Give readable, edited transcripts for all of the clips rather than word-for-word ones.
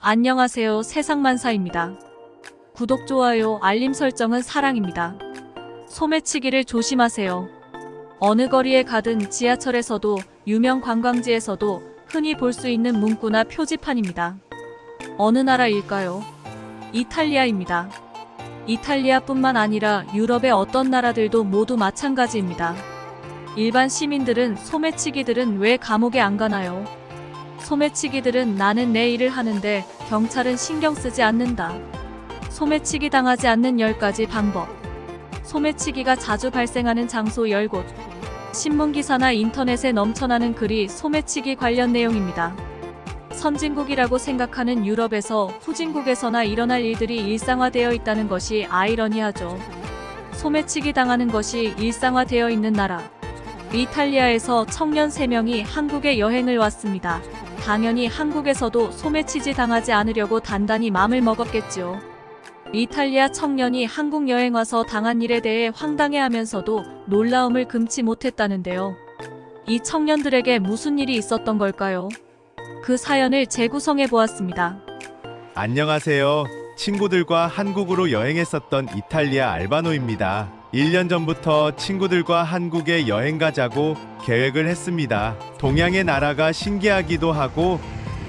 안녕하세요. 세상만사입니다. 구독, 좋아요, 알림 설정은 사랑입니다. 소매치기를 조심하세요. 어느 거리에 가든 지하철에서도 유명 관광지에서도 흔히 볼 수 있는 문구나 표지판입니다. 어느 나라일까요? 이탈리아입니다. 이탈리아뿐만 아니라 유럽의 어떤 나라들도 모두 마찬가지입니다. 일반 시민들은 소매치기들은 왜 감옥에 안 가나요? 소매치기들은 나는 내 일을 하는데 경찰은 신경 쓰지 않는다. 소매치기 당하지 않는 10가지 방법. 소매치기가 자주 발생하는 장소 10곳. 신문기사나 인터넷에 넘쳐나는 글이 소매치기 관련 내용입니다. 선진국이라고 생각하는 유럽에서 후진국에서나 일어날 일들이 일상화되어 있다는 것이 아이러니하죠. 소매치기 당하는 것이 일상화되어 있는 나라. 이탈리아에서 청년 3명이 한국에 여행을 왔습니다. 당연히 한국에서도 소매치기 당하지 않으려고 단단히 맘을 먹었겠죠. 이탈리아 청년이 한국 여행 와서 당한 일에 대해 황당해하면서도 놀라움을 금치 못했다는데요. 이 청년들에게 무슨 일이 있었던 걸까요? 그 사연을 재구성해 보았습니다. 안녕하세요. 친구들과 한국으로 여행했었던 이탈리아 알바노입니다. 1년 전부터 친구들과 한국에 여행 가자고 계획을 했습니다. 동양의 나라가 신기하기도 하고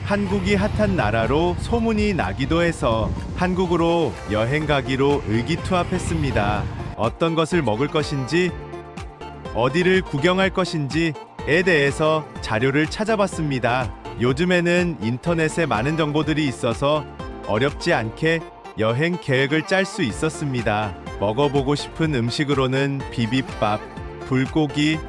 한국이 핫한 나라로 소문이 나기도 해서 한국으로 여행 가기로 의기투합했습니다. 어떤 것을 먹을 것인지, 어디를 구경할 것인지에 대해서 자료를 찾아봤습니다. 요즘에는 인터넷에 많은 정보들이 있어서 어렵지 않게 여행 계획을 짤 수 있었습니다. 먹어보고 싶은 음식으로는 비빔밥, 불고기,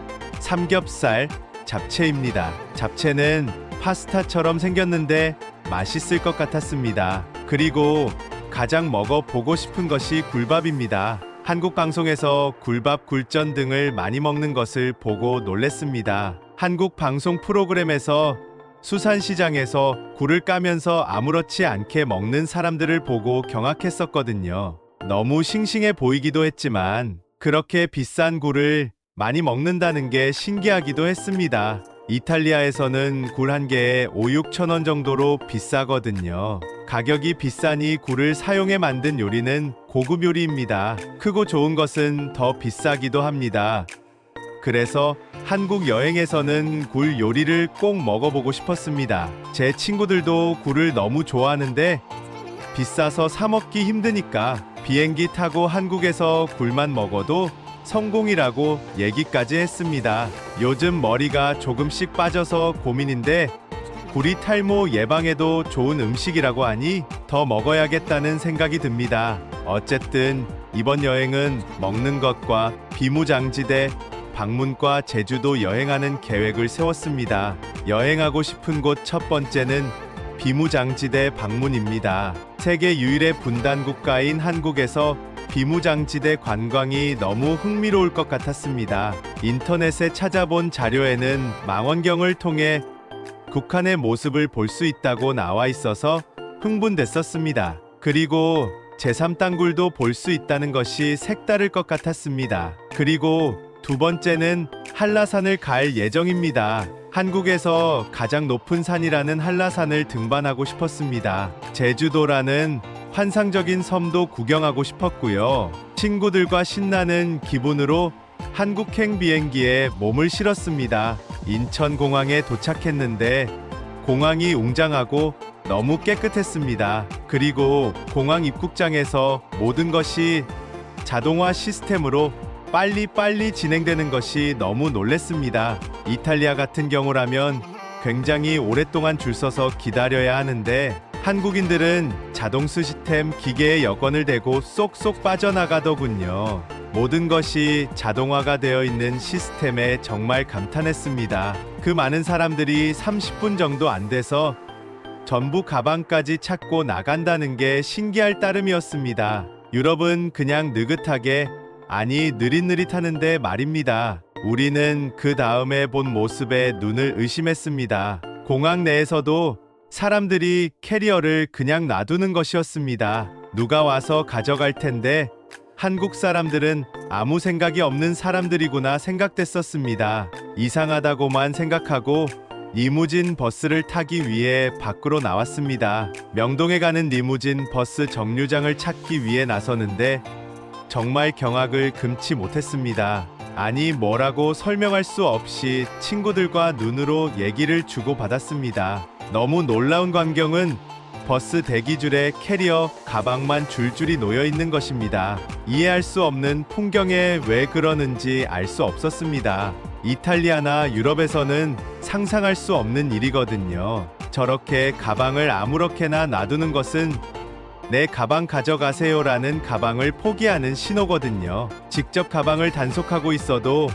삼겹살, 잡채입니다. 잡채는 파스타처럼 생겼는데 맛있을 것 같았습니다. 그리고 가장 먹어보고 싶은 것이 굴밥입니다. 한국 방송에서 굴밥, 굴전 등을 많이 먹는 것을 보고 놀랬습니다. 한국 방송 프로그램에서 수산시장에서 굴을 까면서 아무렇지 않게 먹는 사람들을 보고 경악했었거든요. 너무 싱싱해 보이기도 했지만 그렇게 비싼 굴을 많이 먹는다는 게 신기하기도 했습니다. 이탈리아에서는 굴 한 개에 5~6천 원 정도로 비싸거든요. 가격이 비싸니 굴을 사용해 만든 요리는 고급 요리입니다. 크고 좋은 것은 더 비싸기도 합니다. 그래서 한국 여행에서는 굴 요리를 꼭 먹어보고 싶었습니다. 제 친구들도 굴을 너무 좋아하는데 비싸서 사 먹기 힘드니까 비행기 타고 한국에서 굴만 먹어도 성공이라고 얘기까지 했습니다. 요즘 머리가 조금씩 빠져서 고민인데 굴이 탈모 예방에도 좋은 음식이라고 하니 더 먹어야겠다는 생각이 듭니다. 어쨌든 이번 여행은 먹는 것과 비무장지대, 방문과 제주도 여행하는 계획을 세웠습니다. 여행하고 싶은 곳 첫 번째는 비무장지대 방문입니다. 세계 유일의 분단 국가인 한국에서 비무장지대 관광이 너무 흥미로울 것 같았습니다. 인터넷에 찾아본 자료에는 망원경을 통해 북한의 모습을 볼 수 있다고 나와 있어서 흥분됐었습니다. 그리고 제3땅굴도 볼 수 있다는 것이 색다를 것 같았습니다. 그리고 두 번째는 한라산을 갈 예정입니다. 한국에서 가장 높은 산이라는 한라산을 등반하고 싶었습니다. 제주도라는 환상적인 섬도 구경하고 싶었고요. 친구들과 신나는 기분으로 한국행 비행기에 몸을 실었습니다. 인천공항에 도착했는데 공항이 웅장하고 너무 깨끗했습니다. 그리고 공항 입국장에서 모든 것이 자동화 시스템으로 빨리빨리 진행되는 것이 너무 놀랬습니다. 이탈리아 같은 경우라면 굉장히 오랫동안 줄 서서 기다려야 하는데 한국인들은 자동 시스템 기계에 여권을 대고 쏙쏙 빠져나가더군요. 모든 것이 자동화가 되어 있는 시스템에 정말 감탄했습니다. 그 많은 사람들이 30분 정도 안 돼서 전부 가방까지 찾고 나간다는 게 신기할 따름이었습니다. 유럽은 그냥 느긋하게, 아니 느릿느릿하는데 말입니다. 우리는 그 다음에 본 모습에 눈을 의심했습니다. 공항 내에서도 사람들이 캐리어를 그냥 놔두는 것이었습니다. 누가 와서 가져갈 텐데 한국 사람들은 아무 생각이 없는 사람들이구나 생각됐었습니다. 이상하다고만 생각하고 리무진 버스를 타기 위해 밖으로 나왔습니다. 명동에 가는 리무진 버스 정류장을 찾기 위해 나서는데 정말 경악을 금치 못했습니다. 아니, 뭐라고 설명할 수 없이 친구들과 눈으로 얘기를 주고받았습니다. 너무 놀라운 광경은 버스 대기줄에 캐리어, 가방만 줄줄이 놓여 있는 것입니다. 이해할 수 없는 풍경에 왜 그러는지 알 수 없었습니다. 이탈리아나 유럽에서는 상상할 수 없는 일이거든요. 저렇게 가방을 아무렇게나 놔두는 것은 내 가방 가져가세요라는 가방을 포기하는 신호거든요. 직접 가방을 단속하고 있어도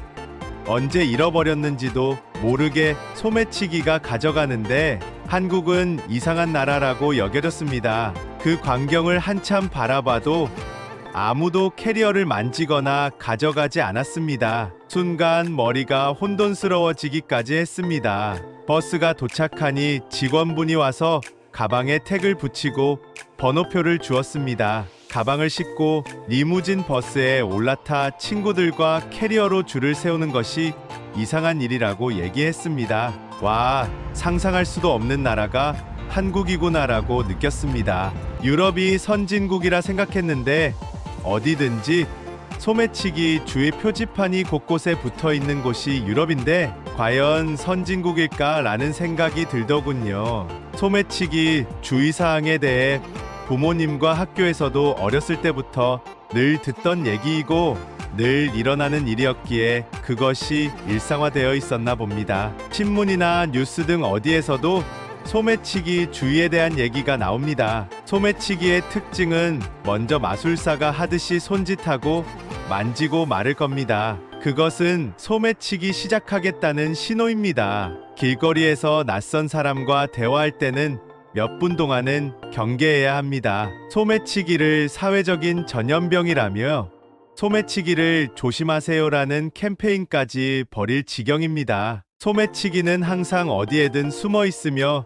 언제 잃어버렸는지도 모르게 소매치기가 가져가는데 한국은 이상한 나라라고 여겨졌습니다. 그 광경을 한참 바라봐도 아무도 캐리어를 만지거나 가져가지 않았습니다. 순간 머리가 혼돈스러워지기까지 했습니다. 버스가 도착하니 직원분이 와서 가방에 택을 붙이고 번호표를 주었습니다. 가방을 싣고 리무진 버스에 올라타 친구들과 캐리어로 줄을 세우는 것이 이상한 일이라고 얘기했습니다. 와, 상상할 수도 없는 나라가 한국이구나라고 느꼈습니다. 유럽이 선진국이라 생각했는데 어디든지 소매치기 주의 표지판이 곳곳에 붙어 있는 곳이 유럽인데 과연 선진국일까라는 생각이 들더군요. 소매치기 주의사항에 대해 부모님과 학교에서도 어렸을 때부터 늘 듣던 얘기이고 늘 일어나는 일이었기에 그것이 일상화되어 있었나 봅니다. 신문이나 뉴스 등 어디에서도 소매치기 주의에 대한 얘기가 나옵니다. 소매치기의 특징은 먼저 마술사가 하듯이 손짓하고 만지고 마를 겁니다. 그것은 소매치기 시작하겠다는 신호입니다. 길거리에서 낯선 사람과 대화할 때는 몇 분 동안은 경계해야 합니다. 소매치기를 사회적인 전염병이라며 소매치기를 조심하세요라는 캠페인까지 벌일 지경입니다. 소매치기는 항상 어디에든 숨어 있으며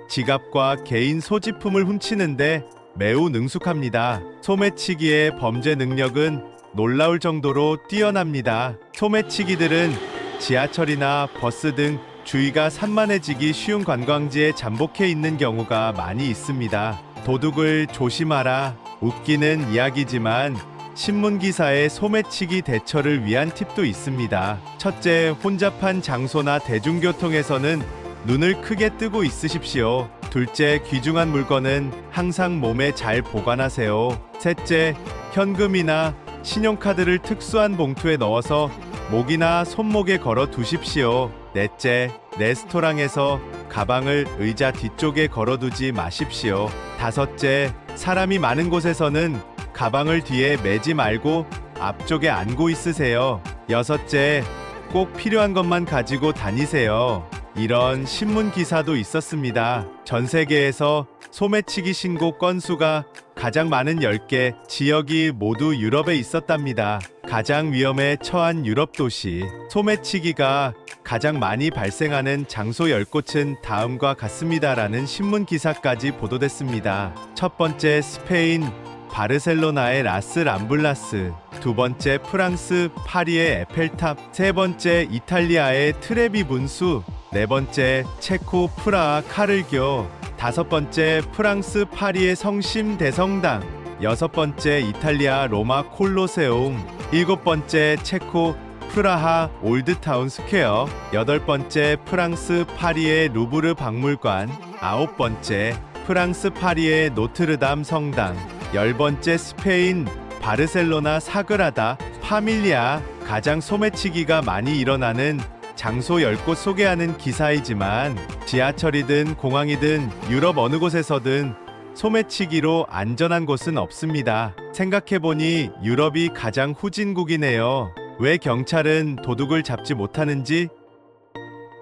지갑과 개인 소지품을 훔치는데 매우 능숙합니다. 소매치기의 범죄 능력은 놀라울 정도로 뛰어납니다. 소매치기들은 지하철이나 버스 등 주위가 산만해지기 쉬운 관광지에 잠복해 있는 경우가 많이 있습니다. 도둑을 조심하라. 웃기는 이야기지만 신문 기사에 소매치기 대처를 위한 팁도 있습니다. 첫째, 혼잡한 장소나 대중교통에서는 눈을 크게 뜨고 있으십시오. 둘째, 귀중한 물건은 항상 몸에 잘 보관하세요. 셋째, 현금이나 신용카드를 특수한 봉투에 넣어서 목이나 손목에 걸어 두십시오. 넷째, 레스토랑에서 가방을 의자 뒤쪽에 걸어두지 마십시오. 다섯째, 사람이 많은 곳에서는 가방을 뒤에 매지 말고 앞쪽에 안고 있으세요. 여섯째, 꼭 필요한 것만 가지고 다니세요. 이런 신문 기사도 있었습니다. 전 세계에서 소매치기 신고 건수가 가장 많은 10개 지역이 모두 유럽에 있었답니다. 가장 위험에 처한 유럽 도시, 소매치기가 가장 많이 발생하는 장소 10곳은 다음과 같습니다라는 신문 기사까지 보도됐습니다. 첫 번째, 스페인 바르셀로나의 라스 람블라스, 두 번째 프랑스 파리의 에펠탑, 세 번째 이탈리아의 트레비 분수, 네 번째 체코 프라하 카를교, 다섯 번째 프랑스 파리의 성심 대성당, 여섯 번째 이탈리아 로마 콜로세움, 일곱 번째 체코 프라하 올드타운 스퀘어, 여덟 번째 프랑스 파리의 루브르 박물관, 아홉 번째 프랑스 파리의 노트르담 성당, 열 번째 스페인 바르셀로나 사그라다 파밀리아. 가장 소매치기가 많이 일어나는 장소 10곳 소개하는 기사이지만 지하철이든 공항이든 유럽 어느 곳에서든 소매치기로 안전한 곳은 없습니다. 생각해보니 유럽이 가장 후진국이네요. 왜 경찰은 도둑을 잡지 못하는지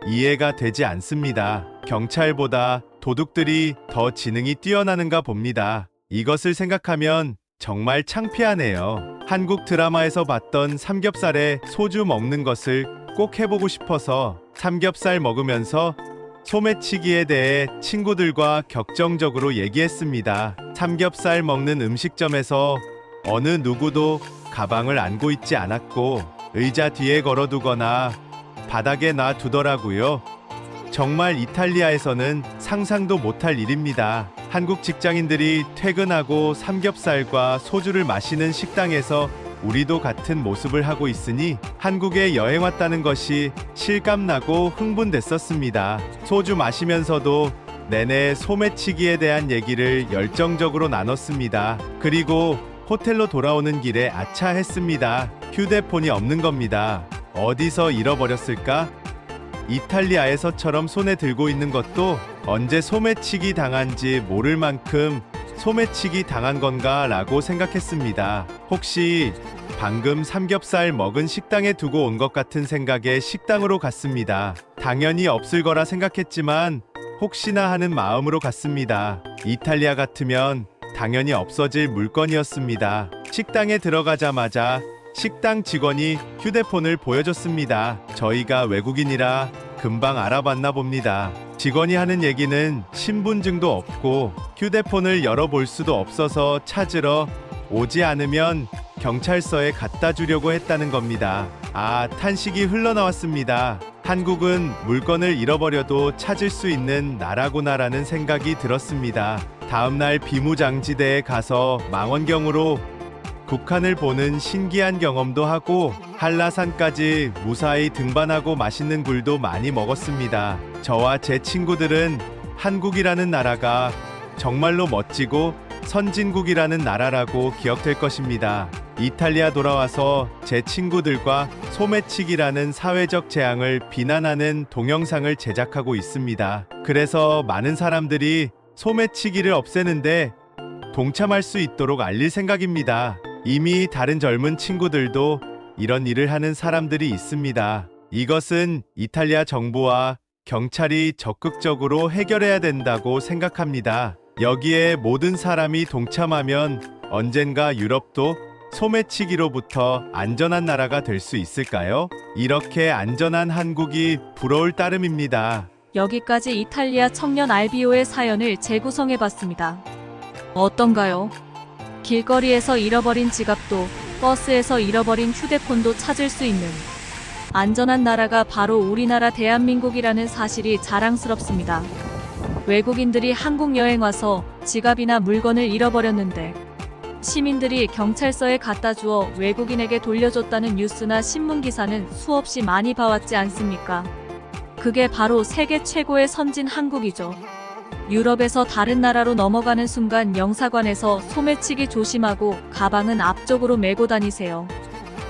이해가 되지 않습니다. 경찰보다 도둑들이 더 지능이 뛰어나는가 봅니다. 이것을 생각하면 정말 창피하네요. 한국 드라마에서 봤던 삼겹살에 소주 먹는 것을 꼭 해보고 싶어서 삼겹살 먹으면서 소매치기에 대해 친구들과 격정적으로 얘기했습니다. 삼겹살 먹는 음식점에서 어느 누구도 가방을 안고 있지 않았고 의자 뒤에 걸어두거나 바닥에 놔두더라고요. 정말 이탈리아에서는 상상도 못할 일입니다. 한국 직장인들이 퇴근하고 삼겹살과 소주를 마시는 식당에서 우리도 같은 모습을 하고 있으니 한국에 여행 왔다는 것이 실감나고 흥분됐었습니다. 소주 마시면서도 내내 소매치기에 대한 얘기를 열정적으로 나눴습니다. 그리고 호텔로 돌아오는 길에 아차 했습니다. 휴대폰이 없는 겁니다. 어디서 잃어버렸을까? 이탈리아에서처럼 손에 들고 있는 것도 언제 소매치기 당한지 모를 만큼 소매치기 당한 건가 라고 생각했습니다. 혹시 방금 삼겹살 먹은 식당에 두고 온 것 같은 생각에 식당으로 갔습니다. 당연히 없을 거라 생각했지만 혹시나 하는 마음으로 갔습니다. 이탈리아 같으면 당연히 없어질 물건이었습니다. 식당에 들어가자마자 식당 직원이 휴대폰을 보여줬습니다. 저희가 외국인이라 금방 알아봤나 봅니다. 직원이 하는 얘기는 신분증도 없고 휴대폰을 열어볼 수도 없어서 찾으러 오지 않으면 경찰서에 갖다 주려고 했다는 겁니다. 아, 탄식이 흘러나왔습니다. 한국은 물건을 잃어버려도 찾을 수 있는 나라구나라는 생각이 들었습니다. 다음날 비무장지대에 가서 망원경으로 북한을 보는 신기한 경험도 하고 한라산까지 무사히 등반하고 맛있는 굴도 많이 먹었습니다. 저와 제 친구들은 한국이라는 나라가 정말로 멋지고 선진국이라는 나라라고 기억될 것입니다. 이탈리아 돌아와서 제 친구들과 소매치기라는 사회적 재앙을 비난하는 동영상을 제작하고 있습니다. 그래서 많은 사람들이 소매치기를 없애는데 동참할 수 있도록 알릴 생각입니다. 이미 다른 젊은 친구들도 이런 일을 하는 사람들이 있습니다. 이것은 이탈리아 정부와 경찰이 적극적으로 해결해야 된다고 생각합니다. 여기에 모든 사람이 동참하면 언젠가 유럽도 소매치기로부터 안전한 나라가 될 수 있을까요? 이렇게 안전한 한국이 부러울 따름입니다. 여기까지 이탈리아 청년 알비오의 사연을 재구성해봤습니다. 어떤가요? 길거리에서 잃어버린 지갑도 버스에서 잃어버린 휴대폰도 찾을 수 있는 안전한 나라가 바로 우리나라 대한민국이라는 사실이 자랑스럽습니다. 외국인들이 한국 여행 와서 지갑이나 물건을 잃어버렸는데 시민들이 경찰서에 갖다 주어 외국인에게 돌려줬다는 뉴스나 신문 기사는 수없이 많이 봐왔지 않습니까? 그게 바로 세계 최고의 선진 한국이죠. 유럽에서 다른 나라로 넘어가는 순간 영사관에서 소매치기 조심하고 가방은 앞쪽으로 메고 다니세요.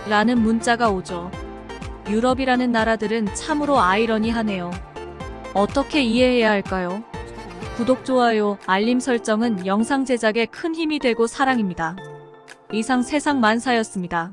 라는 문자가 오죠. 유럽이라는 나라들은 참으로 아이러니하네요. 어떻게 이해해야 할까요? 구독, 좋아요, 알림 설정은 영상 제작에 큰 힘이 되고 사랑입니다. 이상 세상 만사였습니다.